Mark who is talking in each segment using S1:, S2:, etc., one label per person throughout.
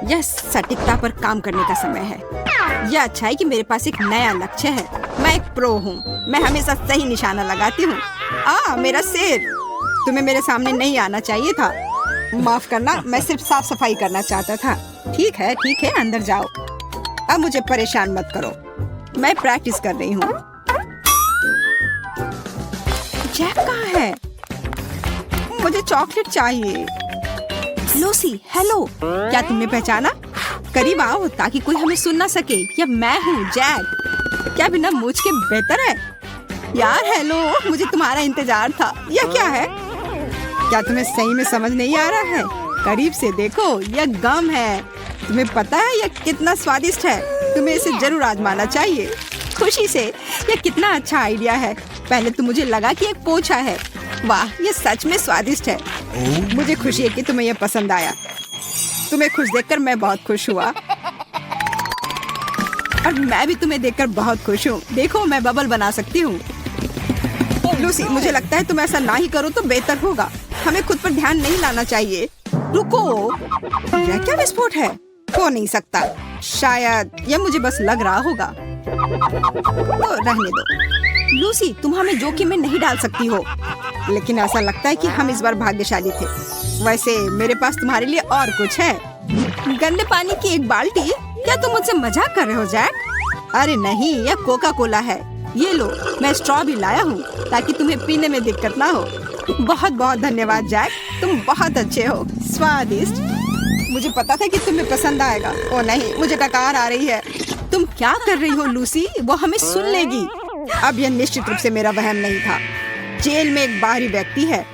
S1: यह सटीकता पर काम करने का समय है। यह अच्छा है कि मेरे पास एक नया लक्ष्य है। मैं एक प्रो हूँ। मैं हमेशा सही निशाना लगाती हूँ। मेरा सिर। तुम्हें मेरे सामने नहीं आना चाहिए था। माफ करना, मैं सिर्फ साफ सफाई करना चाहता था। ठीक है, अंदर जाओ। अब मुझे परेशान मत करो। मैं प्रैक्टिस कर रही हूँ। जैक कहाँ है? मुझे चॉकलेट चाहिए। Lucy, hello. क्या तुमने पहचाना? करीब आओ ताकि कोई हमें सुन ना सके। यह मैं हूँ, जैक। क्या बिना मूंछ के बेहतर है? यार हेलो, मुझे तुम्हारा इंतजार था। यह क्या है? क्या तुम्हें सही में समझ नहीं आ रहा है? करीब से देखो, यह गम है। तुम्हें पता है यह कितना स्वादिष्ट है? तुम्हें इसे जरूर आजमाना चाहिए। खुशी से। यह कितना अच्छा आइडिया है। पहले तो मुझे लगा कि एक पोछा है। वाह, यह सच में स्वादिष्ट है। मुझे खुशी है कि तुम्हें यह पसंद आया। तुम्हें खुश देखकर मैं बहुत खुश हुआ। और मैं भी तुम्हें देखकर बहुत खुश हूँ। देखो, मैं बबल बना सकती हूँ। लूसी, मुझे लगता है तुम ऐसा ना ही करो तो बेहतर होगा। हमें खुद पर ध्यान नहीं लाना चाहिए। रुको, यह क्या विस्फोट है? हो नहीं सकता। शायद यह मुझे बस लग रहा होगा। तो रहने दो। लूसी, तुम हमें जोखिम में नहीं डाल सकती हो। लेकिन ऐसा लगता है कि हम इस बार भाग्यशाली थे। वैसे मेरे पास तुम्हारे लिए और कुछ है। गंदे पानी की एक बाल्टी? क्या तुम मुझसे मजाक कर रहे हो, जैक? अरे नहीं, यह कोका कोला है। ये लो, मैं स्ट्रॉ भी लाया हूँ ताकि तुम्हें पीने में दिक्कत ना हो। बहुत बहुत धन्यवाद जैक, तुम बहुत अच्छे हो। स्वादिष्ट। मुझे पता था कि तुम्हें पसंद आएगा। ओ नहीं, मुझे डकार आ रही है। तुम क्या कर रही हो लूसी? वो हमें सुन लेगी। अब यह निश्चित रूप से मेरा वहम नहीं था। जेल में एक बाहरी व्यक्ति है।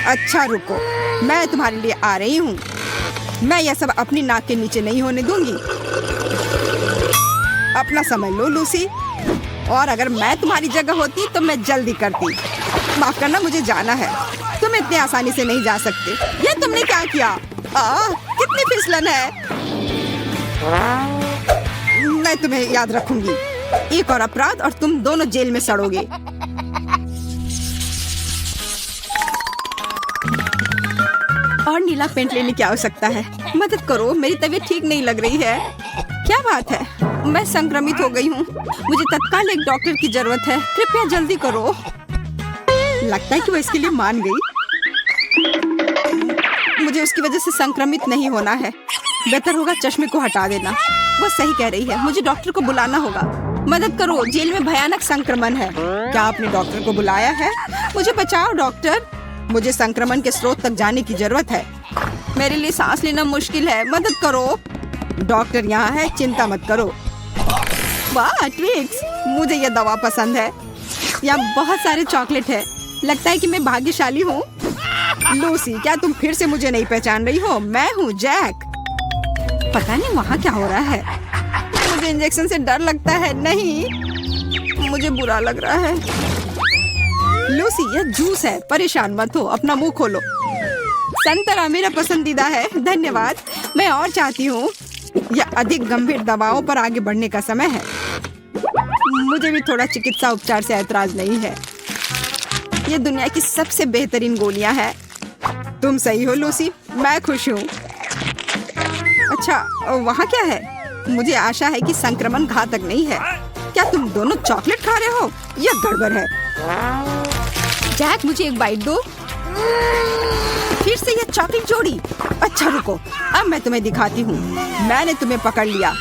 S1: अच्छा रुको, मैं तुम्हारे लिए आ रही हूँ। मैं यह सब अपनी नाक के नीचे नहीं होने दूंगी। अपना समझ लो लूसी। और अगर मैं तुम्हारी जगह होती तो मैं जल्दी करती। माफ करना, मुझे जाना है। तुम इतने आसानी से नहीं जा सकते। ये तुमने क्या किया? कितनी फिसलन है। मैं तुम्हें याद रखूंगी। एक और अपराध और तुम दोनों जेल में सड़ोगे। और नीला पेंट लेने की आवश्यकता है। मदद करो, मेरी तबीयत ठीक नहीं लग रही है। क्या बात है? मैं संक्रमित हो गई हूँ। मुझे तत्काल एक डॉक्टर की जरूरत है। कृपया जल्दी करो। लगता है कि वो इसके लिए मान गई। मुझे उसकी वजह से संक्रमित नहीं होना है। बेहतर होगा चश्मे को हटा देना। वो सही कह रही है। मुझे डॉक्टर को बुलाना होगा। मदद करो, जेल में भयानक संक्रमण है। क्या आपने डॉक्टर को बुलाया है? मुझे बचाओ डॉक्टर। मुझे संक्रमण के स्रोत तक जाने की जरूरत है। मेरे लिए सांस लेना मुश्किल है। मदद करो। डॉक्टर यहाँ है, चिंता मत करो। वाह ट्विक्स, मुझे यह दवा पसंद है। यहाँ बहुत सारे चॉकलेट है। लगता है कि मैं भाग्यशाली हूँ। लूसी, क्या तुम फिर से मुझे नहीं पहचान रही हो? मैं हूँ जैक। पता नहीं वहाँ क्या हो रहा है। मुझे इंजेक्शन से डर लगता है। नहीं, मुझे बुरा लग रहा है। लूसी, यह जूस है। परेशान मत हो। अपना मुंह खोलो। संतरा मेरा पसंदीदा है। धन्यवाद। मैं और चाहती हूँ। यह अधिक गंभीर दवाओं पर आगे बढ़ने का समय है। मुझे भी थोड़ा चिकित्सा उपचार से ऐतराज नहीं है। ये दुनिया की सबसे बेहतरीन गोलियां हैं। तुम सही हो लूसी, मैं खुश हूँ। अच्छा, वहाँ क्या है? मुझे आशा है कि संक्रमण घातक नहीं है। क्या तुम दोनों चॉकलेट खा रहे हो? यह गड़बड़ है। जैक, मुझे एक बाइट दो। फिर से यह चॉकलेट जोड़ी। अच्छा रुको, अब मैं तुम्हें दिखाती हूँ। मैंने तुम्हें पकड़ लिया।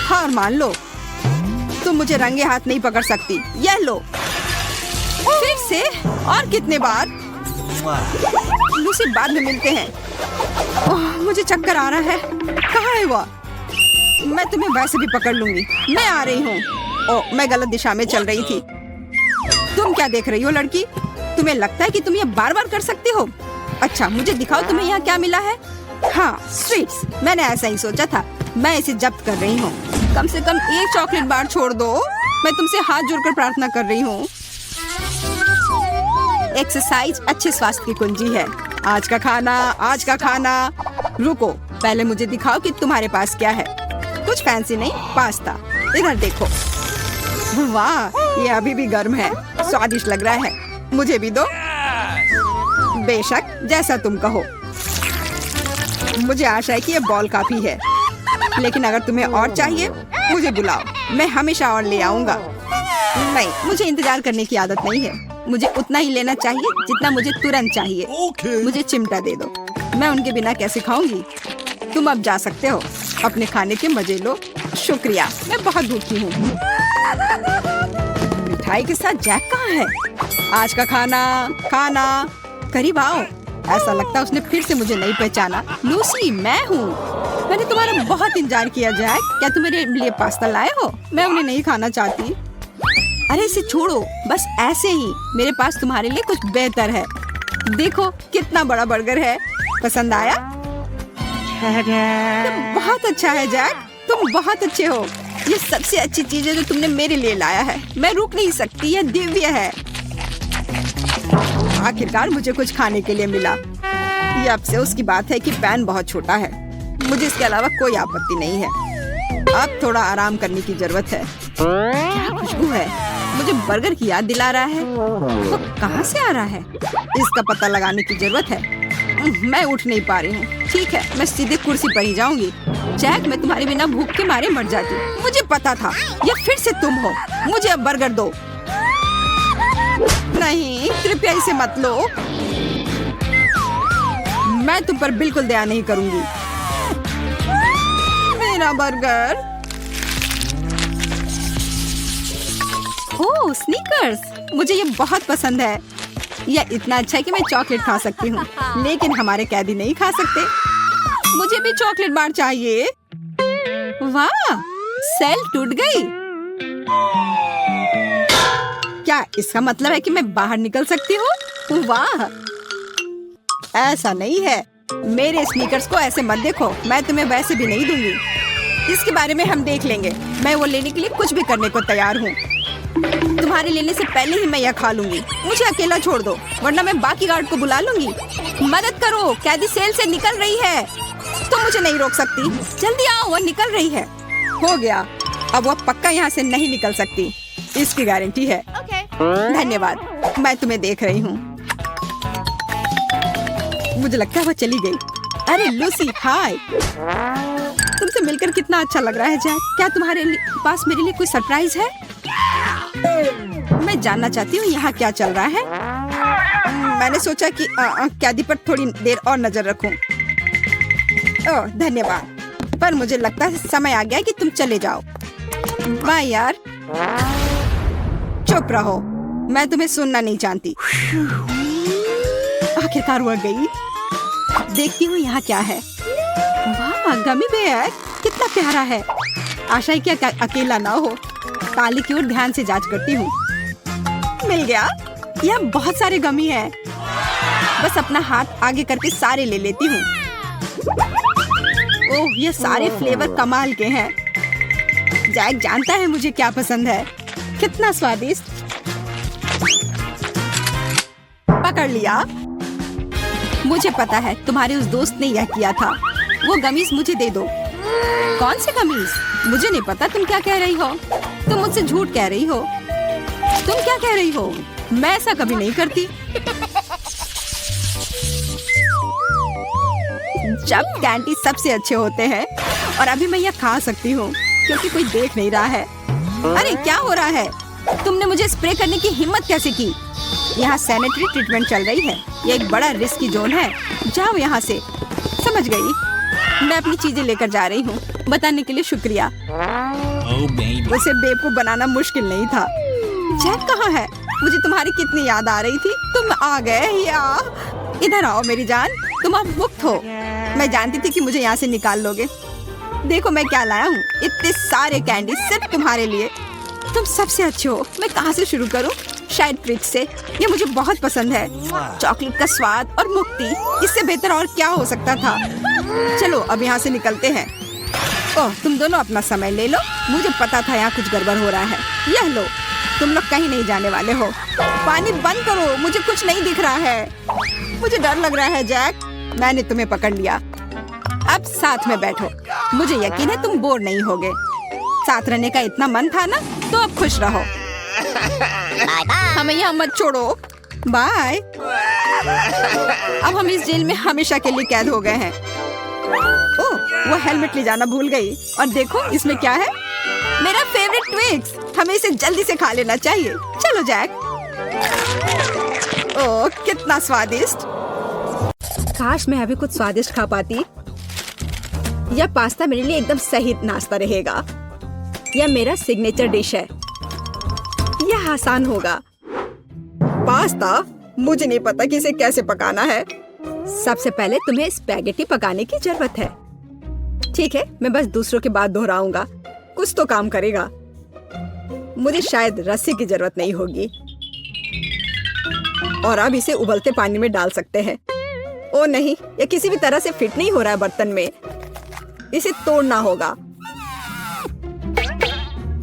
S1: हार मान लो। तुम मुझे रंगे हाथ नहीं पकड़ सकती। यह लो। फिर से? और कितने बार? लूसी, बाद में मिलते हैं। मुझे चक्कर आ रहा है। कहाँ है वो? मैं तुम्हें वैसे भी पकड़ लूंगी। मैं आ रही हूँ। मैं गलत दिशा में चल रही थी। तुम क्या देख रही हो लड़की? तुम्हें लगता है कि तुम ये बार बार कर सकती हो? अच्छा, मुझे दिखाओ तुम्हें यहाँ क्या मिला है। हाँ, स्वीट्स। मैंने ऐसा ही सोचा था। मैं इसे जब्त कर रही हूँ। कम से कम एक चॉकलेट बार छोड़ दो। मैं तुमसे हाथ जोड़कर प्रार्थना कर रही हूँ। एक्सरसाइज अच्छे स्वास्थ्य की कुंजी है। आज का खाना। रुको, पहले मुझे दिखाओ कि तुम्हारे पास क्या है। कुछ फैंसी नहीं, पास्ता। इधर देखो। वाह, ये अभी भी गर्म है। स्वादिष्ट लग रहा है। मुझे भी दो। बेशक, जैसा तुम कहो। मुझे आशा है कि ये बॉल काफी है, लेकिन अगर तुम्हें और चाहिए मुझे बुलाओ, मैं हमेशा और ले आऊंगा। नहीं, मुझे इंतजार करने की आदत नहीं है। मुझे उतना ही लेना चाहिए जितना मुझे तुरंत चाहिए। मुझे चिमटा दे दो, मैं उनके बिना कैसे खाऊंगी। तुम अब जा सकते हो, अपने खाने के मजे लो। शुक्रिया, मैं बहुत भूखी हूँ। मिठाई के साथ जैक कहाँ है? आज का खाना करीब आओ। ऐसा लगता है उसने फिर से मुझे नहीं पहचाना। लूसी, मैं हूँ। मैंने तुम्हारा बहुत इंतजार किया जैक। क्या तुम मेरे लिए पास्ता लाए हो? मैं उन्हें नहीं खाना चाहती। अरे इसे छोड़ो, बस ऐसे ही। मेरे पास तुम्हारे लिए कुछ बेहतर है। देखो कितना बड़ा बर्गर है। पसंद आया? बहुत अच्छा है जैक, तुम बहुत अच्छे हो। ये सबसे अच्छी चीज है जो तुमने मेरे लिए लाया है। मैं रुक नहीं सकती, यह दिव्य है। आखिरकार मुझे कुछ खाने के लिए मिला। ये अफसोस की बात है कि पैन बहुत छोटा है। मुझे इसके अलावा कोई आपत्ति नहीं है। अब थोड़ा आराम करने की जरूरत है। क्या खुशबू है, मुझे बर्गर की याद दिला रहा है। तो कहाँ से आ रहा है? इसका पता लगाने की जरूरत है। मैं उठ नहीं पा रही हूँ। ठीक है, मैं सीधे कुर्सी पर ही जाऊंगी। जैक, मैं तुम्हारे बिना भूख के मारे मर जाती। मुझे पता था, ये फिर से तुम हो। मुझे अब बर्गर दो। नहीं, कृपया इसे मत लो। मैं तुम पर बिल्कुल दया नहीं करूंगी। मेरा बर्गर। ओह, स्नीकर्स, मुझे ये बहुत पसंद है। यह इतना अच्छा है कि मैं चॉकलेट खा सकती हूँ, लेकिन हमारे कैदी नहीं खा सकते। मुझे भी चॉकलेट बार चाहिए। वाह, सेल टूट गई। क्या इसका मतलब है कि मैं बाहर निकल सकती हूँ? वाह, ऐसा नहीं है। मेरे स्नीकर्स को ऐसे मत देखो, मैं तुम्हें वैसे भी नहीं दूंगी। इसके बारे में हम देख लेंगे। मैं वो लेने के लिए कुछ भी करने को तैयार हूँ। तुम्हारे लेने से पहले ही मैं यह खा लूंगी। मुझे अकेला छोड़ दो, वरना मैं बाकी गार्ड को बुला लूंगी। मदद करो, कैदी सेल से निकल रही है। तुम मुझे नहीं रोक सकती। जल्दी आओ, वो निकल रही है। हो गया, अब वो पक्का यहाँ से नहीं निकल सकती, इसकी गारंटी है। धन्यवाद, मैं तुम्हें देख रही हूँ। मुझे लगता है वो चली गई। अरे लूसी, हाय। तुमसे मिलकर कितना अच्छा लग रहा है जैक। क्या तुम्हारे पास मेरे लिए कोई सरप्राइज है? मैं जानना चाहती हूँ यहाँ क्या चल रहा है। मैंने सोचा कि कैदी पर थोड़ी देर और नजर रखूं। ओह, धन्यवाद, पर मुझे लगता है समय आ गया कि तुम चले जाओ। बाय यार। चुप रहो, मैं तुम्हें सुनना नहीं चाहती। आखिरकार वह गई। देखती हूँ यहाँ क्या है। वाह, गमी बेयर, कितना प्यारा है। आशा है कि अकेला ना हो। ताली की ओर ध्यान से जांच करती हूँ। मिल गया। यह बहुत सारे गमी है। बस अपना हाथ आगे करके सारे ले लेती हूँ। ओह, ये सारे फ्लेवर कमाल के हैं। जैक जानता है मुझे क्या पसंद है। कितना स्वादिष्ट। पकड़ लिया। मुझे पता है तुम्हारे उस दोस्त ने यह किया था। वो गमीज मुझे दे दो। कौन से गमीज? मुझे नहीं पता तुम क्या कह रही हो। तुम मुझसे झूठ कह रही हो। तुम क्या कह रही हो? मैं ऐसा कभी नहीं करती। जब कैंडी सबसे अच्छे होते हैं, और अभी मैं यह खा सकती हूँ क्योंकि कोई देख नहीं रहा है। अरे क्या हो रहा है? तुमने मुझे स्प्रे करने की हिम्मत कैसे की? यहाँ सैनिटरी ट्रीटमेंट चल रही है। ये एक बड़ा रिस्की जोन है। जाओ यहाँ से। समझ गई। मैं अपनी चीजें लेकर जा रही हूँ। बताने के लिए शुक्रिया। उसे बेवकूफ बनाना मुश्किल नहीं था। जैक कहाँ है? मुझे तुम्हारी कितनी याद आ रही थी। तुम आ गए या? इधर आओ मेरी जान, तुम अब मुक्त हो। मैं जानती थी कि मुझे यहाँ से निकाल लोगे। देखो मैं क्या लाया हूँ। इतने सारे कैंडी सिर्फ तुम्हारे लिए। तुम सबसे अच्छे हो। मैं कहाँ से शुरू करूँ? शायद फ्रिज से। ये मुझे बहुत पसंद है। चॉकलेट का स्वाद और मुक्ति, इससे बेहतर और क्या हो सकता था। चलो अब यहाँ से निकलते हैं। ओह, तुम दोनों अपना समय ले लो। मुझे पता था यहाँ कुछ गड़बड़ हो रहा है। यह लो, तुम लोग कहीं नहीं जाने वाले हो। पानी बंद करो, मुझे कुछ नहीं दिख रहा है। मुझे डर लग रहा है जैक। मैंने तुम्हें पकड़ लिया। अब साथ में बैठो। मुझे यकीन है तुम बोर नहीं होगे। साथ रहने का इतना मन था ना, तो अब खुश रहो। हमें यहाँ मत छोड़ो। बाय। अब हम इस जेल में हमेशा के लिए कैद हो गए हैं। वो हेलमेट ले जाना भूल गई। और देखो इसमें क्या है, मेरा फेवरेट ट्विक्स। हमें इसे जल्दी से खा लेना चाहिए। चलो जैक। ओह कितना स्वादिष्ट। काश मैं अभी कुछ स्वादिष्ट खा पाती। यह पास्ता मेरे लिए एकदम सही नाश्ता रहेगा। यह मेरा सिग्नेचर डिश है। यह आसान होगा। पास्ता? मुझे नहीं पता कि इसे कैसे पकाना है। सबसे पहले तुम्हें स्पैगेटी पकाने की जरूरत है। ठीक है, मैं बस दूसरों की बात दोहराऊंगा। कुछ तो काम करेगा। मुझे शायद रस्सी की जरूरत नहीं होगी। और अब इसे उबलते पानी में डाल सकते हैं। ओ नहीं, यह किसी भी तरह से फिट नहीं हो रहा है बर्तन में। इसे तोड़ना होगा।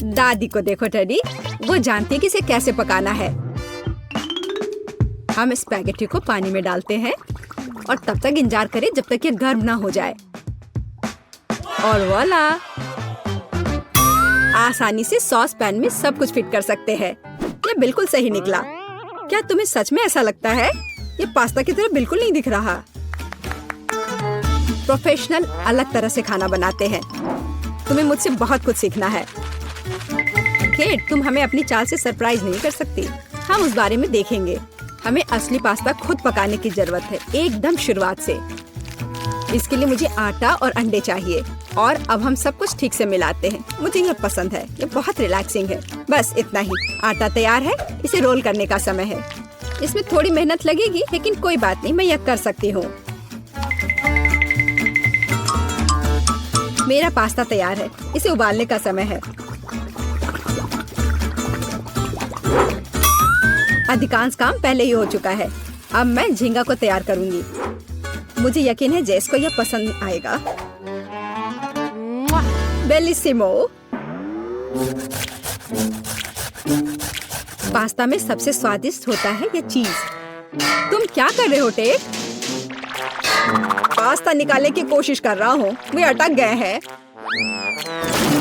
S1: दादी को देखो टेडी, वो जानती है कि इसे कैसे पकाना है। हम स्पैगेटी को पानी में डालते हैं और तब तक इंतजार करें जब तक ये गर्म ना हो जाए। और वाला, आसानी से सॉस पैन में सब कुछ फिट कर सकते हैं। ये बिल्कुल सही निकला। क्या तुम्हें सच में ऐसा लगता है? ये पास्ता की तरह बिल्कुल नहीं दिख रहा। प्रोफेशनल अलग तरह से खाना बनाते हैं। तुम्हें मुझसे बहुत कुछ सीखना है। केट, तुम हमें अपनी चाल से सरप्राइज नहीं कर सकती। हम उस बारे में देखेंगे। हमें असली पास्ता खुद पकाने की जरूरत है, एकदम शुरुआत से। इसके लिए मुझे आटा और अंडे चाहिए। और अब हम सब कुछ ठीक से मिलाते हैं। मुझे यह पसंद है। ये बहुत रिलैक्सिंग है। बस इतना ही। आटा तैयार है। इसे रोल करने का समय है। इसमें थोड़ी मेहनत लगेगी, लेकिन कोई बात नहीं, मैं यह कर सकती हूँ। मेरा पास्ता तैयार है। इसे उबालने का समय है। अधिकांश काम पहले ही हो चुका है। अब मैं झींगा को तैयार करूंगी। मुझे यकीन है जेस को यह पसंद आएगा। बेलिसिमो। पास्ता में सबसे स्वादिष्ट होता है यह चीज। तुम क्या कर रहे हो टेड? पास्ता निकालने की कोशिश कर रहा हूँ। वे अटक गए हैं।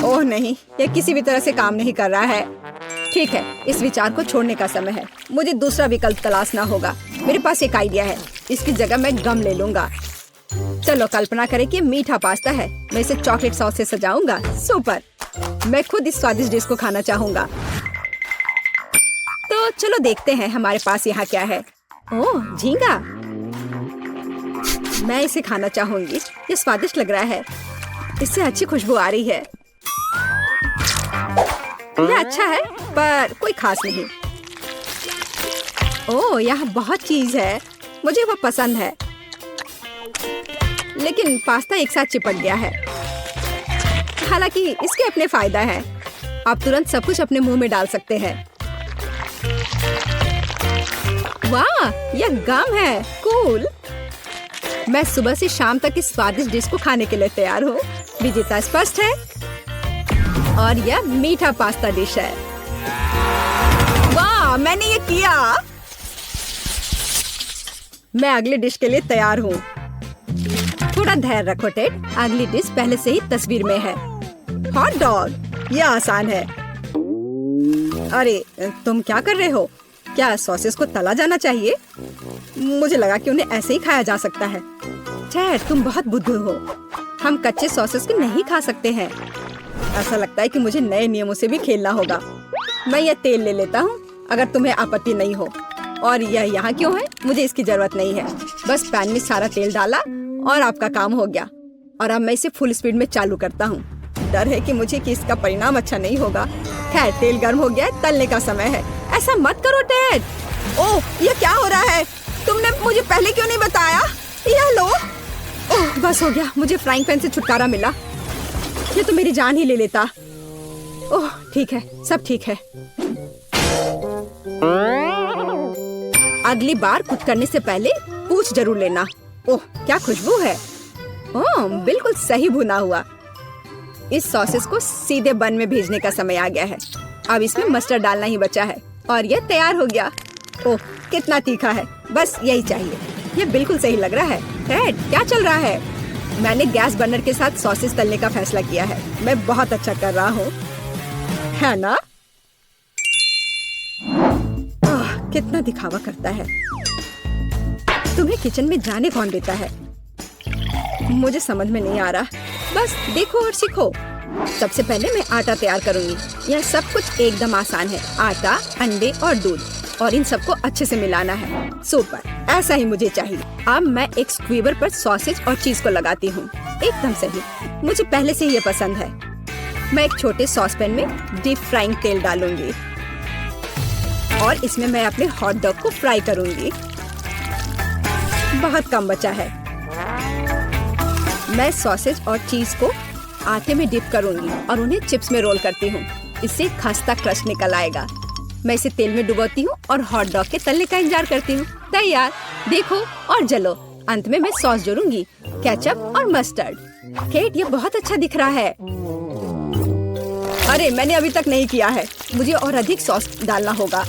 S1: ओह नहीं, यह किसी भी तरह से काम नहीं कर रहा है। ठीक है, इस विचार को छोड़ने का समय है। मुझे दूसरा विकल्प तलाशना होगा। मेरे पास एक आइडिया है। इसकी जगह मैं गम ले लूंगा। चलो कल्पना करें कि मीठा पास्ता है। मैं इसे चॉकलेट सॉस से सजाऊंगा। सुपर। मैं खुद इस स्वादिष्ट डिश को खाना चाहूंगा। तो चलो देखते हैं हमारे पास यहाँ क्या है। ओह झींगा। मैं इसे खाना चाहूंगी। ये स्वादिष्ट लग रहा है। इससे अच्छी खुशबू आ रही है। यह अच्छा है पर कोई खास नहीं। ओह यहाँ बहुत चीज है। मुझे वह पसंद है। लेकिन पास्ता एक साथ चिपक गया है। हालांकि इसके अपने फायदा है। आप तुरंत सब कुछ अपने मुंह में डाल सकते हैं। वाह, यह गम है। कूल। मैं सुबह से शाम तक इस स्वादिष्ट डिश को खाने के लिए तैयार हूँ। विजेता स्पष्ट है। और यह मीठा पास्ता डिश है। वाह, मैंने ये किया। मैं अगली डिश के लिए तैयार हूँ। थोड़ा धैर्य रखो टेड। अगली डिश पहले से ही तस्वीर में है। Hot dog. यह आसान है। अरे तुम क्या कर रहे हो? क्या सॉसेस को तला जाना चाहिए? मुझे लगा कि उन्हें ऐसे ही खाया जा सकता है। टेड, तुम बहुत बुद्धू हो। हम कच्चे सॉसेस को नहीं खा सकते हैं। ऐसा लगता है कि मुझे नए नियमों से भी खेलना होगा। मैं यह तेल ले लेता हूँ, अगर तुम्हें आपत्ति नहीं हो। और यह यहाँ क्यों है? मुझे इसकी जरूरत नहीं है। बस पैन में सारा तेल डाला और आपका काम हो गया। और अब मैं इसे फुल स्पीड में चालू करता हूँ। डर है कि इसका परिणाम अच्छा नहीं होगा। खैर, तेल गर्म हो गया है। तलने का समय है। ऐसा मत करो टेड। ओह, यह क्या हो रहा है? तुमने मुझे पहले क्यों नहीं बताया? यह लो। ओह, बस हो गया। मुझे फ्राइंग पैन से छुटकारा मिला। ये तो मेरी जान ही ले लेता। ओह ठीक है, सब ठीक है। अगली बार कुक करने से पहले पूछ जरूर लेना। ओह क्या खुशबू है। ओह बिल्कुल सही भुना हुआ। इस सॉसेस को सीधे बन में भेजने का समय आ गया है। अब इसमें मस्टर्ड डालना ही बचा है और यह तैयार हो गया। ओह कितना तीखा है। बस यही चाहिए। यह बिल्कुल सही लग रहा है। टेड, क्या चल रहा है? मैंने गैस बर्नर के साथ सॉसेस तलने का फैसला किया है। मैं बहुत अच्छा कर रहा हूँ, है ना? कितना दिखावा करता है। तुम्हें किचन में जाने कौन देता है? मुझे समझ में नहीं आ रहा। बस देखो और सीखो। सबसे पहले मैं आटा तैयार करूंगी। यह सब कुछ एकदम आसान है। आटा, अंडे और दूध, और इन सबको अच्छे से मिलाना है। सुपर, ऐसा ही मुझे चाहिए। अब मैं एक स्क्वीवर पर सॉसेज और चीज को लगाती हूँ। एकदम सही, मुझे पहले से ही ये पसंद है। मैं एक छोटे सॉस पैन में डीप फ्राइंग तेल डालूंगी और इसमें मैं अपने हॉट डॉग को फ्राई करूंगी। बहुत कम बचा है। मैं सॉसेज और चीज को आटे में डिप करूंगी और उन्हें चिप्स में रोल करती हूँ। इससे खस्ता क्रश निकल आएगा। मैं इसे तेल में डुबोती हूँ और हॉट डॉग के तलने का इंतजार करती हूँ। तैयार, देखो और जलो। अंत में मैं सॉस जोड़ूंगी, केचप और मस्टर्ड। केट, ये बहुत अच्छा दिख रहा है। अरे, मैंने अभी तक नहीं किया है। मुझे और अधिक सॉस डालना होगा।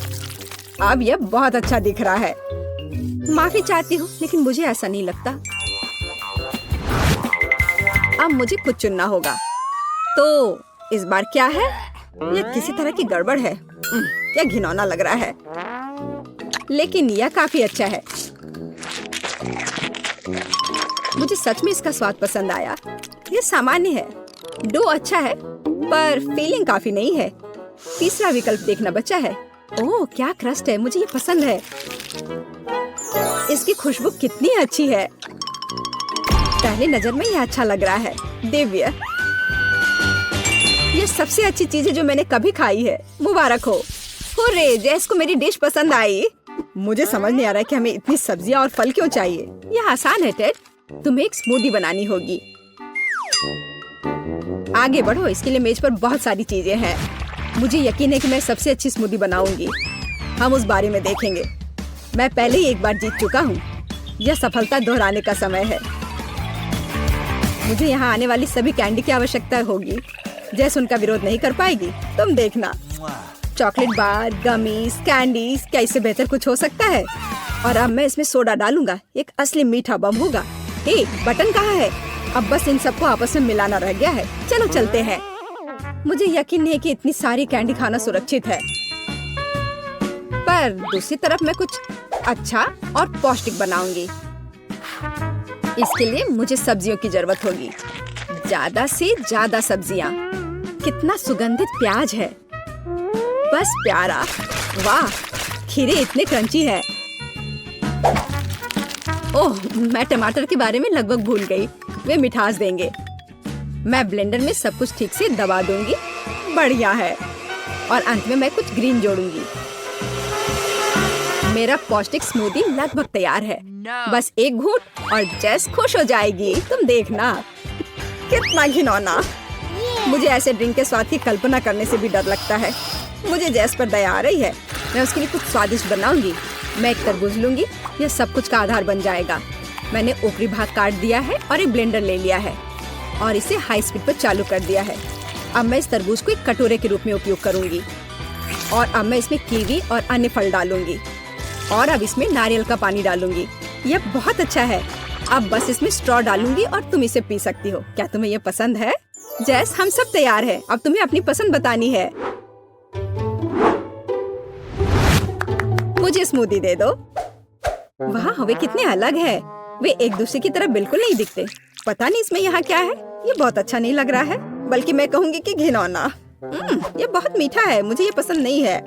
S1: अब यह बहुत अच्छा दिख रहा है। माफी चाहती हूँ, लेकिन मुझे ऐसा नहीं लगता। अब मुझे कुछ चुनना होगा। तो इस बार क्या है? यह किसी तरह की गड़बड़ है। क्या घिनौना लग रहा है, लेकिन यह काफी अच्छा है। मुझे सच में इसका स्वाद पसंद आया। यह सामान्य है। डो अच्छा है, पर फीलिंग काफी नहीं है। तीसरा विकल्प देखना बचा है। ओह, क्या क्रस्ट है, मुझे ये पसंद है। इसकी खुशबू कितनी अच्छी है। पहली नजर में यह अच्छा लग रहा है। दिव्य, ये सबसे अच्छी चीज है जो मैंने कभी खाई है। मुबारक हो। हुर्रे, जैस को मेरी डिश पसंद आई। मुझे समझ नहीं आ रहा कि हमें इतनी सब्जियां और फल क्यों चाहिए। यह आसान है टेड, तुम्हें एक स्मूदी बनानी होगी। आगे बढ़ो, इसके लिए मेज पर बहुत सारी चीजें हैं। मुझे यकीन है कि मैं सबसे अच्छी स्मूदी बनाऊंगी। हम उस बारे में देखेंगे। मैं पहले ही एक बार जीत चुका हूँ। यह सफलता दोहराने का समय है। मुझे यहाँ आने वाली सभी कैंडी की आवश्यकता होगी। जैसे उनका विरोध नहीं कर पाएगी। तुम देखना। चॉकलेट बार, गमीज, कैंडीज, क्या इससे बेहतर कुछ हो सकता है? और अब मैं इसमें सोडा डालूंगा। एक असली मीठा बम होगा। हे, बटन कहाँ है? अब बस इन सबको आपस में मिलाना रह गया है। चलो चलते हैं। मुझे यकीन नहीं है कि इतनी सारी कैंडी खाना सुरक्षित है, पर दूसरी तरफ मैं कुछ अच्छा और पौष्टिक बनाऊंगी। इसके लिए मुझे सब्जियों की जरूरत होगी। ज्यादा से ज्यादा सब्जियाँ। कितना सुगंधित प्याज है, बस प्यारा। वाह, खीरे इतने क्रंची है। ओह, मैं टमाटर के बारे में लगभग भूल गई। वे मिठास देंगे। मैं ब्लेंडर में सब कुछ ठीक से दबा दूंगी। बढ़िया है। और अंत में मैं कुछ ग्रीन जोड़ूंगी। मेरा पौष्टिक स्मूदी लगभग तैयार है। बस एक घूंट और जेस खुश हो जाएगी। तुम देखना। कितना घिनौना। मुझे ऐसे ड्रिंक के स्वाद की कल्पना करने से भी डर लगता है। मुझे जेस पर दया आ रही है। मैं उसके लिए कुछ स्वादिष्ट बनाऊंगी। मैं एक तरबूज लूंगी। यह सब कुछ का आधार बन जाएगा। मैंने ऊपरी भाग काट दिया है और एक ब्लेंडर ले लिया है और इसे हाई स्पीड पर चालू कर दिया है। अब मैं इस तरबूज को एक कटोरे के रूप में उपयोग करूंगी और अब मैं इसमें कीवी और अन्य फल डालूंगी और अब इसमें नारियल का पानी डालूंगी। यह बहुत अच्छा है। अब बस इसमें स्ट्रॉ डालूंगी और तुम इसे पी सकती हो। क्या तुम्हें यह पसंद है? जैस, हम सब तैयार हैं। अब तुम्हें अपनी पसंद बतानी है। मुझे स्मूदी दे दो। वाह, वे कितने अलग है। वे एक दूसरे की तरह बिल्कुल नहीं दिखते। पता नहीं इसमें यहाँ क्या है। ये बहुत अच्छा नहीं लग रहा है, बल्कि मैं कहूँगी कि घिनौना। ये बहुत मीठा है। मुझे ये पसंद नहीं है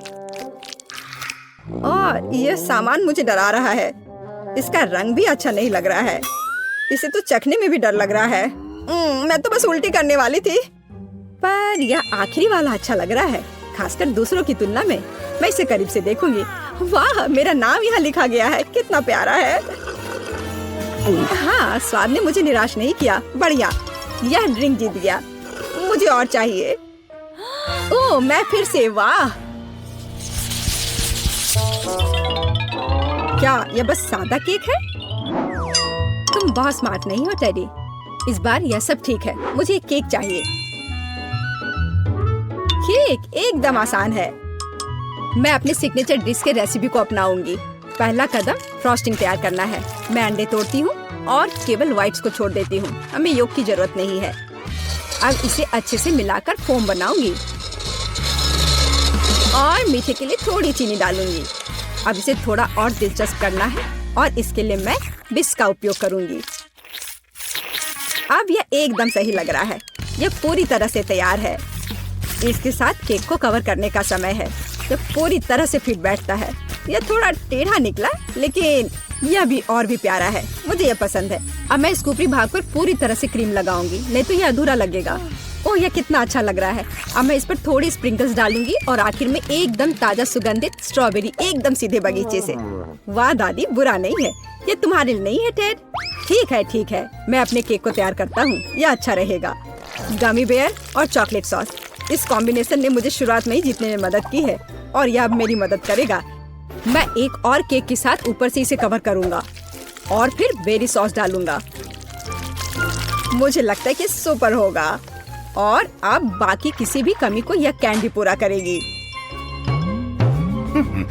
S1: और यह सामान मुझे डरा रहा है। इसका रंग भी अच्छा नहीं लग रहा है। इसे तो चखने में भी डर लग रहा है। मैं तो बस उल्टी करने वाली थी, पर यह आखिरी वाला अच्छा लग रहा है, खासकर दूसरों की तुलना में। मैं इसे करीब से देखूंगी। वाह, मेरा नाम यहाँ लिखा गया है। कितना प्यारा है। हाँ, स्वाद ने मुझे निराश नहीं किया। बढ़िया, यह ड्रिंक जीत गया। मुझे और चाहिए। ओह, मैं फिर से। वाह, क्या यह बस सादा केक है? तुम बहुत स्मार्ट नहीं हो टेडी। इस बार यह सब ठीक है। मुझे एक केक चाहिए। केक एकदम आसान है। मैं अपने सिग्नेचर डिश के रेसिपी को अपनाऊंगी। पहला कदम फ्रॉस्टिंग तैयार करना है। मैं अंडे तोड़ती हूँ और केवल व्हाइट्स को छोड़ देती हूँ। हमें योग की जरूरत नहीं है। अब इसे अच्छे से मिलाकर फोम बनाऊंगी और मीठे के लिए थोड़ी चीनी डालूंगी। अब इसे थोड़ा और दिलचस्प करना है और इसके लिए मैं विस्क का उपयोग करूंगी। अब यह एकदम सही लग रहा है। यह पूरी तरह से तैयार है। इसके साथ केक को कवर करने का समय है। यह पूरी तरह से फिट बैठता है। यह थोड़ा टेढ़ा निकला, लेकिन यह भी और भी प्यारा है। मुझे यह पसंद है। अब मैं इस ऊपरी भाग पर पूरी तरह से क्रीम लगाऊंगी, नहीं तो यह अधूरा लगेगा। ओह, यह कितना अच्छा लग रहा है। अब मैं इस पर थोड़ी स्प्रिंकल्स डालूंगी और आखिर में एकदम ताजा सुगंधित स्ट्रॉबेरी, एकदम सीधे बगीचे से। वाह दादी, बुरा नहीं है। ये तुम्हारे लिए नहीं है टेड? ठीक है, मैं अपने केक को तैयार करता हूँ। यह अच्छा रहेगा। गमी बेयर और चॉकलेट सॉस, इस कॉम्बिनेशन ने मुझे शुरुआत में ही जीतने में मदद की है और यह अब मेरी मदद करेगा। मैं एक और केक के साथ ऊपर से इसे कवर करूंगा और फिर बेरी सॉस डालूंगा। मुझे लगता है कि सुपर होगा और अब बाकी किसी भी कमी को यह कैंडी पूरा करेगी।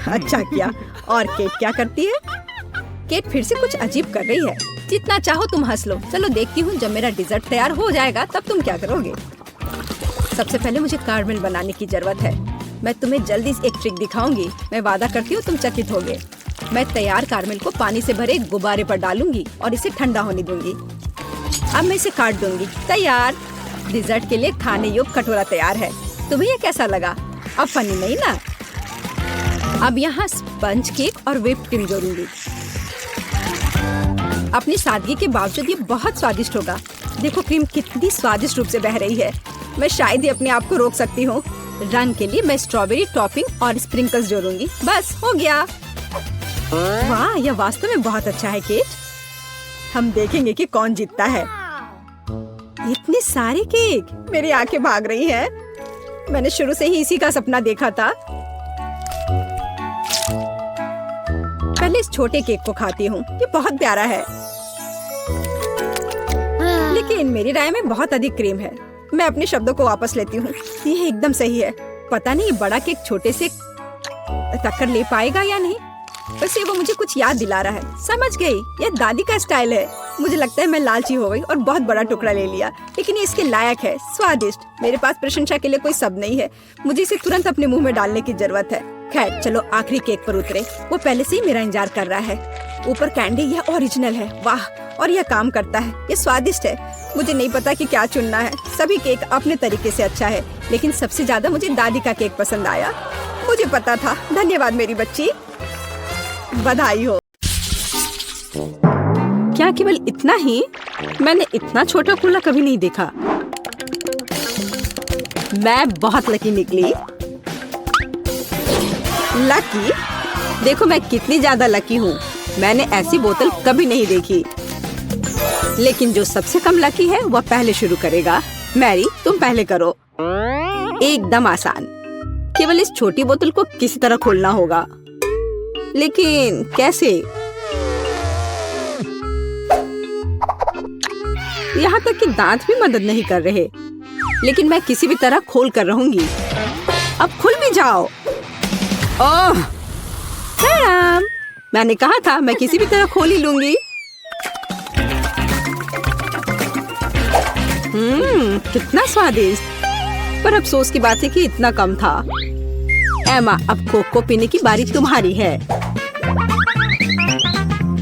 S1: अच्छा किया। और केट क्या करती है? केट फिर से कुछ अजीब कर रही है। जितना चाहो तुम हंस लो। चलो देखती हूँ, जब मेरा डिजर्ट तैयार हो जाएगा तब तुम क्या करोगे। सबसे पहले मुझे कारमेल बनाने की जरूरत है। मैं तुम्हें जल्दी एक ट्रिक दिखाऊंगी। मैं वादा करती हूँ तुम चकित होगे। मैं तैयार कारमेल को पानी से भरे गुब्बारे पर डालूंगी और इसे ठंडा होने दूंगी। अब मैं इसे काट दूंगी। तैयार। डिजर्ट के लिए खाने योग्य कटोरा तैयार है। तुम्हें यह कैसा लगा? अब फनी नहीं ना? अब यहाँ स्पंज केक और व्हिप क्रीम जोड़ूंगी। अपनी सादगी के बावजूद ये बहुत स्वादिष्ट होगा। देखो क्रीम कितनी स्वादिष्ट रूप से बह रही है। मैं शायद ही अपने आप को रोक सकती हूँ। रंग के लिए मैं स्ट्रॉबेरी टॉपिंग और स्प्रिंकल्स जोड़ूंगी। बस हो गया। वाह, यह वास्तव में बहुत अच्छा है केट। हम देखेंगे कि कौन जीतता है। इतने सारे केक, मेरी आंखें भाग रही हैं। मैंने शुरू से ही इसी का सपना देखा था। पहले इस छोटे केक को खाती हूँ। ये बहुत प्यारा है, लेकिन मेरी राय में बहुत अधिक क्रीम है। मैं अपने शब्दों को वापस लेती हूँ। ये एकदम सही है। पता नहीं बड़ा केक छोटे से टक्कर ले पाएगा या नहीं। वैसे वो मुझे कुछ याद दिला रहा है। समझ गई, यह दादी का स्टाइल है। मुझे लगता है मैं लालची हो गई और बहुत बड़ा टुकड़ा ले लिया, लेकिन ये इसके लायक है। स्वादिष्ट। मेरे पास प्रशंसा के लिए कोई शब्द नहीं है। मुझे इसे तुरंत अपने मुंह में डालने की जरूरत है। खैर चलो आखिरी केक पर उतरे। वो पहले से ही मेरा इंतजार कर रहा है। ऊपर कैंडी, यह ओरिजिनल है। वाह, और यह काम करता है। ये स्वादिष्ट है। मुझे नहीं पता कि क्या चुनना है। सभी केक अपने तरीके से अच्छा है, लेकिन सबसे ज्यादा मुझे दादी का केक पसंद आया। मुझे पता था। धन्यवाद मेरी बच्ची। बधाई हो। क्या केवल इतना ही? मैंने इतना छोटा कूला कभी नहीं देखा। मैं बहुत लकी निकली। लकी? देखो मैं कितनी ज्यादा लकी हूँ। मैंने ऐसी बोतल कभी नहीं देखी। लेकिन जो सबसे कम लकी है वह पहले शुरू करेगा। मैरी, तुम पहले करो। एकदम आसान। केवल इस छोटी बोतल को किसी तरह खोलना होगा। लेकिन कैसे? यहाँ तक कि दांत भी मदद नहीं कर रहे। लेकिन मैं किसी भी तरह खोल कर रहूंगी। अब खुल भी जाओ। ओह, मैडम, मैंने कहा था मैं किसी भी तरह खोल ही लूंगी। कितना स्वादिष्ट। पर अफसोस की बात है कि इतना कम था। एमा, अब कोक को पीने की बारी तुम्हारी है।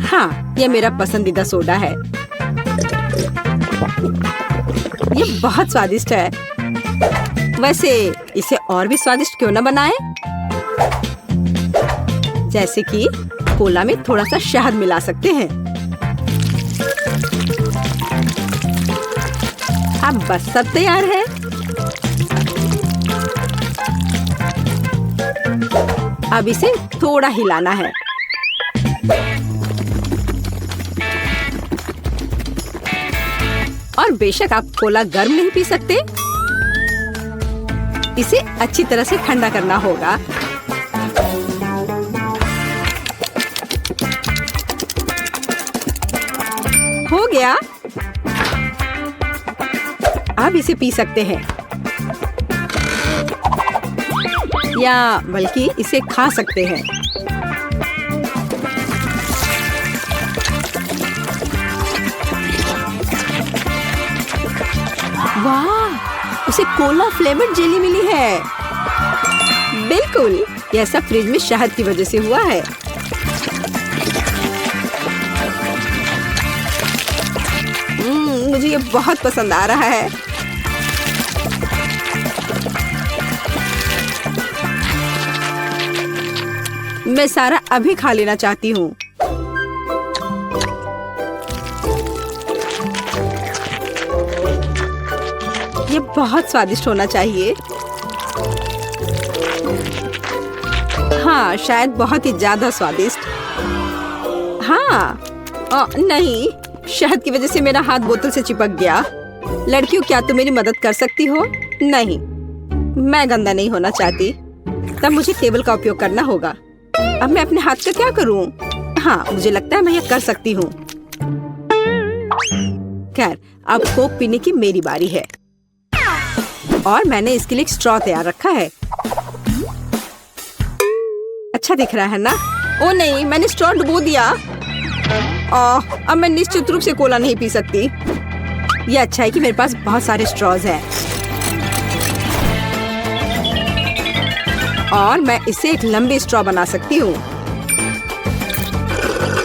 S1: हाँ, यह मेरा पसंदीदा सोडा है। यह बहुत स्वादिष्ट है। वैसे इसे और भी स्वादिष्ट क्यों न बनाएं? जैसे कि कोला में थोड़ा सा शहद मिला सकते हैं। अब बस सब तैयार है। अब इसे थोड़ा हिलाना है। और बेशक आप कोला गर्म नहीं पी सकते। इसे अच्छी तरह से ठंडा करना होगा। हो गया। अब इसे पी सकते हैं, या बल्कि इसे खा सकते हैं। वाह, उसे कोला फ्लेवर्ड जेली मिली है। बिल्कुल, यह सब फ्रिज में शहद की वजह से हुआ है। मुझे मुझे ये बहुत पसंद आ रहा है। मैं सारा अभी खा लेना चाहती हूँ। ये बहुत स्वादिष्ट होना चाहिए। हाँ, शायद बहुत ही ज्यादा स्वादिष्ट। हाँ, नहीं, शहद की वजह से मेरा हाथ बोतल से चिपक गया। लड़कियों, क्या तुम मेरी मदद कर सकती हो? नहीं, मैं गंदा नहीं होना चाहती। तब मुझे टेबल का उपयोग करना होगा। अब मैं अपने हाथ का क्या करूं? हाँ, मुझे लगता है मैं ये कर सकती हूँ। खैर, अब कोक पीने की मेरी बारी है और मैंने इसके लिए एक स्ट्रॉ तैयार रखा है। अच्छा दिख रहा है ना? ओ नहीं, मैंने स्ट्रॉ डुबो दिया। अब मैं निश्चित रूप से कोला नहीं पी सकती। ये अच्छा है कि मेरे पास बहुत सारे स्ट्रॉज हैं और मैं इससे एक लंबी स्ट्रॉ बना सकती हूँ।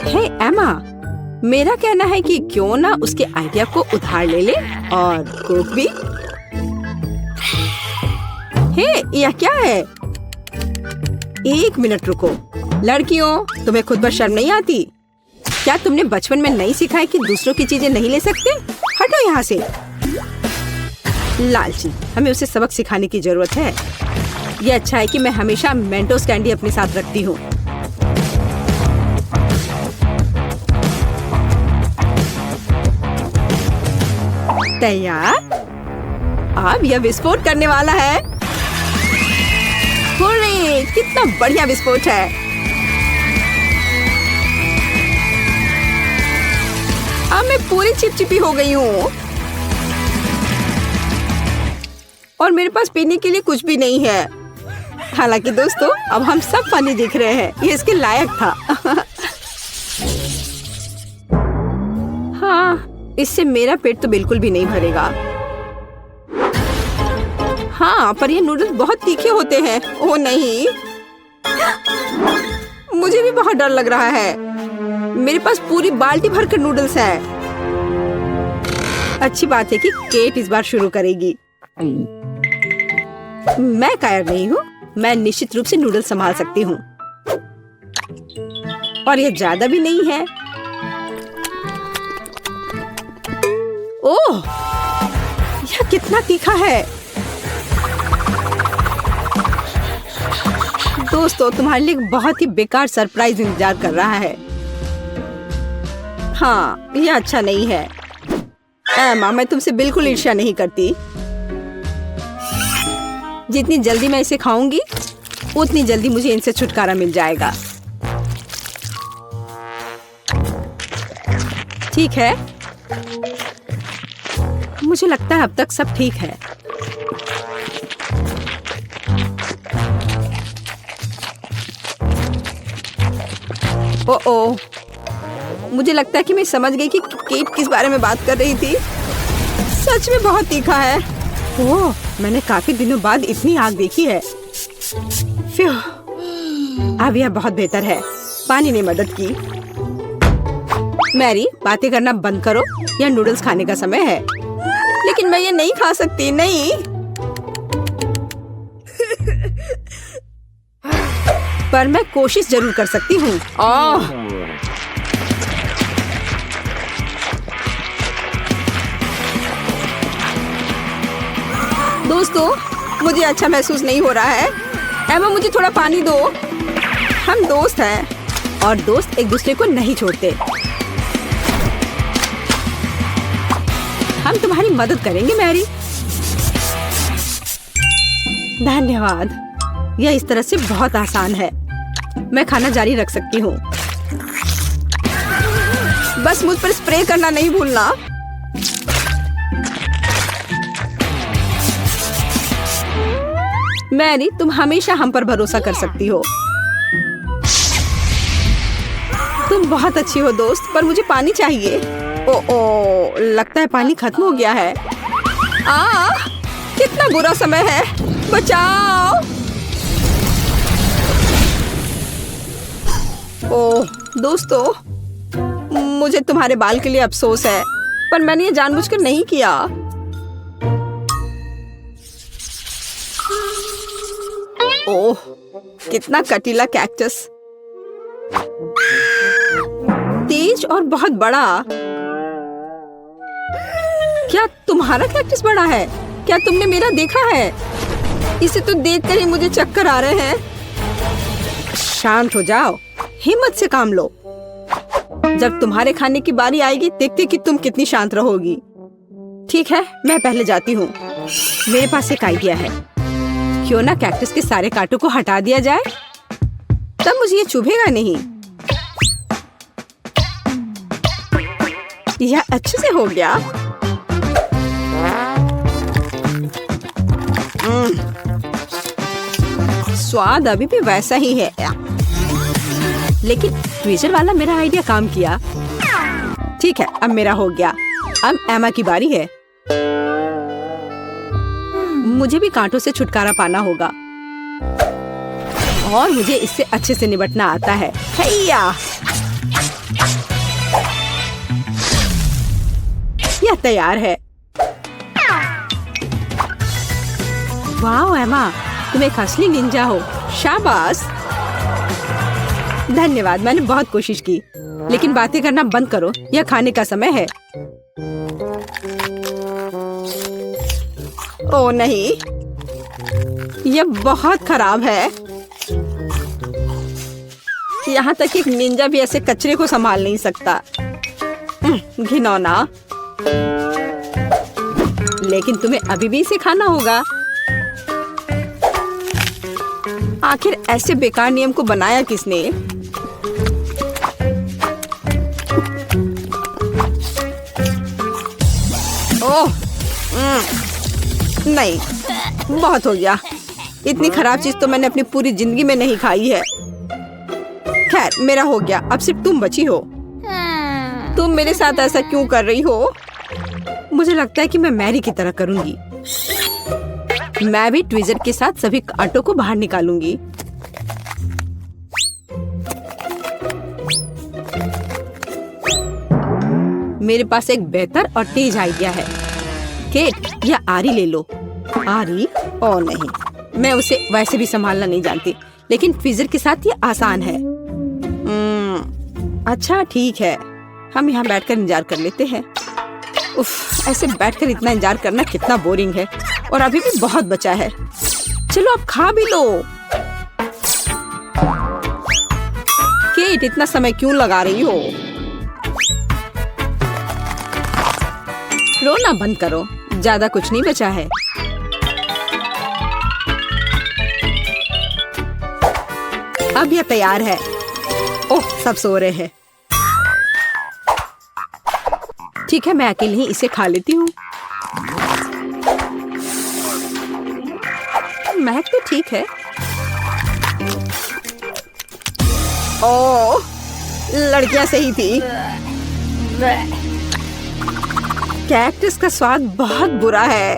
S1: हे एमा, मेरा कहना है कि क्यों ना उसके आइडिया को उधार ले ले और कोक भी। हे, यह क्या है? एक मिनट रुको। लड़कियों, तुम्हें खुद पर शर्म नहीं आती? क्या तुमने बचपन में नहीं सीखा है कि दूसरों की चीजें नहीं ले सकते? हटो यहाँ से। लालची, हमें उसे सबक सिखाने की जरूरत है। ये अच्छा है कि मैं हमेशा मेंटोस कैंडी अपने साथ रखती हूँ। तैयार? अब यह विस्फोट करने वाला है। हुर्रे, कितना बढ़िया विस्फोट है। अब मैं पूरी चिपचिपी हो गई हूँ और मेरे पास पीने के लिए कुछ भी नहीं है। हालांकि दोस्तों, अब हम सब फनी दिख रहे हैं। ये इसके लायक था। हाँ, इससे मेरा पेट तो बिल्कुल भी नहीं भरेगा। हाँ, पर ये नूडल्स बहुत तीखे होते हैं। ओह नहीं, मुझे भी बहुत डर लग रहा है। मेरे पास पूरी बाल्टी भरकर नूडल्स है। अच्छी बात है कि केट इस बार शुरू करेगी। मैं कायर नहीं हूँ। मैं निश्चित रूप से नूडल्स संभाल सकती हूँ और ये ज्यादा भी नहीं है। ओह, यह कितना तीखा है। दोस्तों, तुम्हारे लिए बहुत ही बेकार सरप्राइज इंतजार कर रहा है। हाँ, यह अच्छा नहीं है। एमा, मैं तुमसे बिल्कुल ईर्ष्या नहीं करती। जितनी जल्दी मैं इसे खाऊंगी, उतनी जल्दी मुझे इनसे छुटकारा मिल जाएगा। ठीक है, मुझे लगता है अब तक सब ठीक है। ओह, मुझे लगता है कि मैं समझ गई कि केट किस बारे में बात कर रही थी। सच में बहुत तीखा है। ओह, मैंने काफी दिनों बाद इतनी आग देखी है। अब यह बहुत बेहतर है। पानी ने मदद की। मैरी, बातें करना बंद करो। यह नूडल्स खाने का समय है। लेकिन मैं ये नहीं खा सकती। नहीं। पर मैं कोशिश जरूर कर सकती हूँ। दोस्तों, मुझे अच्छा महसूस नहीं हो रहा है। एमा, मुझे थोड़ा पानी दो। हम दोस्त हैं और दोस्त एक दूसरे को नहीं छोड़ते। हम तुम्हारी मदद करेंगे मैरी। धन्यवाद। यह इस तरह से बहुत आसान है। मैं खाना जारी रख सकती हूँ। बस मुझ पर स्प्रे करना नहीं भूलना। मैरी, तुम हमेशा हम पर भरोसा कर सकती हो। तुम बहुत अच्छी हो दोस्त, पर मुझे पानी चाहिए। ओ, लगता है पानी खत्म हो गया है। कितना बुरा समय है। बचाओ। ओह दोस्तों, मुझे तुम्हारे बाल के लिए अफसोस है। पर मैंने ये जानबूझकर नहीं किया। ओह, कितना कटीला कैक्टस, तेज और बहुत बड़ा। क्या तुम्हारा कैक्टस बड़ा है? क्या तुमने मेरा देखा है? इसे तो देखकर ही मुझे चक्कर आ रहे हैं। शांत हो जाओ, हिम्मत से काम लो। जब तुम्हारे खाने की बारी आएगी देखते कि तुम कितनी शांत रहोगी। ठीक है, मैं पहले जाती हूँ। मेरे पास एक आइडिया है। क्यों ना कैक्टस के सारे कांटों को हटा दिया जाए, तब मुझे ये चुभेगा नहीं। यह अच्छे से हो गया। स्वाद अभी भी वैसा ही है, लेकिन ट्वीजर वाला मेरा आइडिया काम किया। ठीक है, अब मेरा हो गया। अब एमा की बारी है। मुझे भी कांटों से छुटकारा पाना होगा और मुझे इससे अच्छे से निपटना आता है। हैया! यह तैयार है। वाह एमा, तुम एक असली निंजा हो। शाबाश। धन्यवाद, मैंने बहुत कोशिश की। लेकिन बातें करना बंद करो, यह खाने का समय है। ओह नहीं, यह बहुत खराब है। यहाँ तक एक निंजा भी ऐसे कचरे को संभाल नहीं सकता। घिनौना। लेकिन तुम्हें अभी भी इसे खाना होगा। आखिर ऐसे बेकार नियम को बनाया किसने? ओह, नहीं, बहुत हो गया। इतनी खराब चीज तो मैंने अपनी पूरी जिंदगी में नहीं खाई है। खैर, मेरा हो गया। अब सिर्फ तुम बची हो। तुम मेरे साथ ऐसा क्यों कर रही हो? मुझे लगता है कि मैं मैरी की तरह करूंगी। मैं भी ट्वीजर के साथ सभी कांटों को बाहर निकालूंगी। मेरे पास एक बेहतर और तेज आइडिया है। केट, यह आरी ले लो। आरी? ओ नहीं, मैं उसे वैसे भी संभालना नहीं जानती, लेकिन ट्वीजर के साथ ये आसान है। अच्छा ठीक है, हम यहाँ बैठकर इंतजार कर लेते हैं। उफ, ऐसे बैठकर इतना इंतजार करना कितना बोरिंग है। और अभी भी बहुत बचा है। चलो अब खा भी लो। केट, इतना समय क्यों लगा रही हो? रोना बंद करो, ज्यादा कुछ नहीं बचा है। अब यह तैयार है। ओह, सब सो रहे हैं। ठीक है, मैं अकेले ही इसे खा लेती हूँ। महक तो ठीक है। ओह, लड़कियां सही थी। कैक्टस का स्वाद बहुत बुरा है।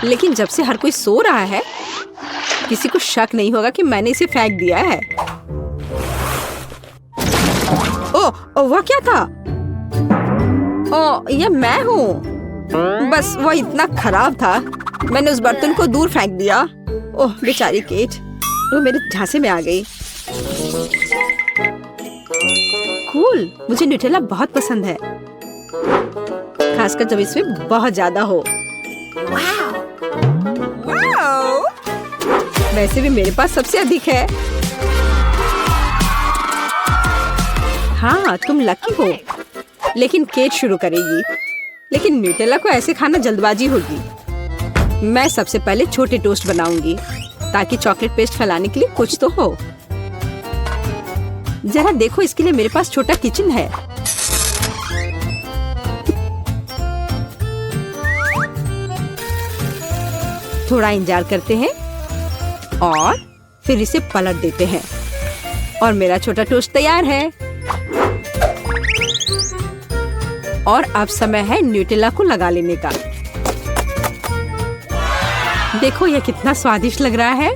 S1: लेकिन जब से हर कोई सो रहा है, किसी को शक नहीं होगा कि मैंने इसे फेंक दिया है। ओह, वह क्या था? ओह, यह मैं हूँ। बस वह इतना खराब था, मैंने उस बर्तन को दूर फेंक दिया। ओह बेचारी केट, वो मेरे झांसे में आ गई। कूल, मुझे न्यूटेला बहुत पसंद है, खासकर जब इसमें बहुत ज्यादा हो। वैसे भी मेरे पास सबसे अधिक है। हाँ, तुम लकी हो। लेकिन केट शुरू करेगी। लेकिन न्यूटेला को ऐसे खाना जल्दबाजी होगी। मैं सबसे पहले छोटे टोस्ट बनाऊंगी ताकि चॉकलेट पेस्ट फैलाने के लिए कुछ तो हो। जरा देखो, इसके लिए मेरे पास छोटा किचन है। थोड़ा इंतजार करते हैं और फिर इसे पलट देते हैं और मेरा छोटा टोस्ट तैयार है। और अब समय है न्यूटेला को लगा लेने का। देखो यह कितना स्वादिष्ट लग रहा है।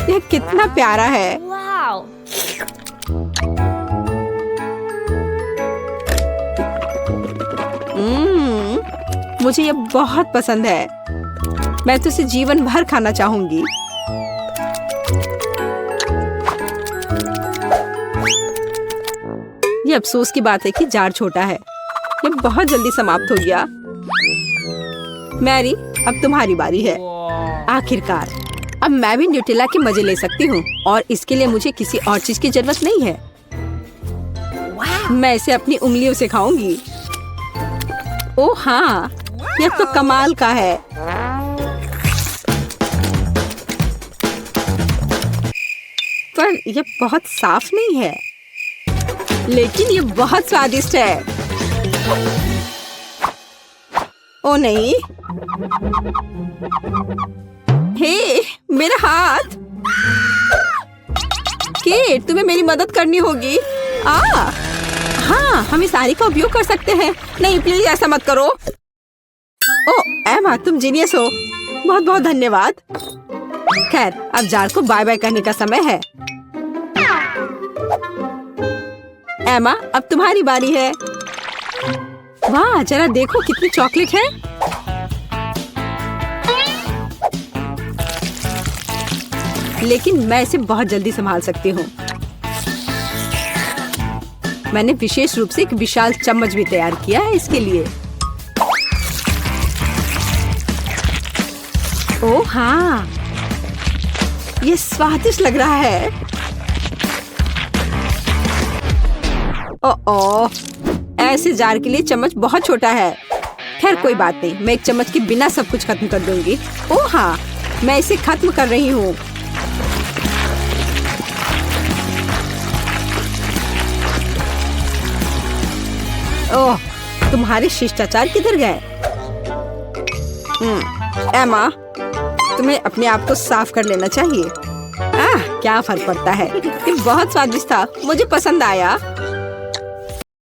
S1: यह कितना प्यारा है। मुझे ये बहुत पसंद है। मैं तो इसे जीवन भर खाना चाहूंगी। ये अफसोस की बात है कि जार छोटा है। ये बहुत जल्दी समाप्त हो गया। मैरी, अब तुम्हारी बारी है। आखिरकार अब मैं भी न्यूटेला के मजे ले सकती हूँ और इसके लिए मुझे किसी और चीज की जरूरत नहीं है। मैं इसे अपनी उंगलियों से खाऊंगी। ओह हाँ, यह तो कमाल का है। पर यह बहुत साफ नहीं है, लेकिन ये बहुत स्वादिष्ट है। ओ नहीं, हे, मेरा हाथ। केट, तुम्हें मेरी मदद करनी होगी। हाँ, हम इस आरी का उपयोग कर सकते हैं। नहीं, प्लीज ऐसा मत करो। ओ एमा, तुम जीनियस हो। बहुत बहुत धन्यवाद। खैर, अब जार को बाय बाय करने का समय है। एमा, अब तुम्हारी बारी है। वाह, जरा देखो कितनी चॉकलेट है। लेकिन मैं इसे बहुत जल्दी संभाल सकती हूँ। मैंने विशेष रूप से एक विशाल चम्मच भी तैयार किया है इसके लिए। ओह हाँ, ये स्वादिष्ट लग रहा है। ओह, ऐसे जार के लिए चम्मच बहुत छोटा है। खैर कोई बात नहीं, मैं एक चम्मच के बिना सब कुछ खत्म कर दूंगी। ओह हाँ, मैं इसे खत्म कर रही हूँ। ओह, तुम्हारे शिष्टाचार किधर गए? एमा, तुम्हें अपने आप को साफ कर लेना चाहिए। क्या फर्क पड़ता है। ये बहुत स्वादिष्ट था, मुझे पसंद आया।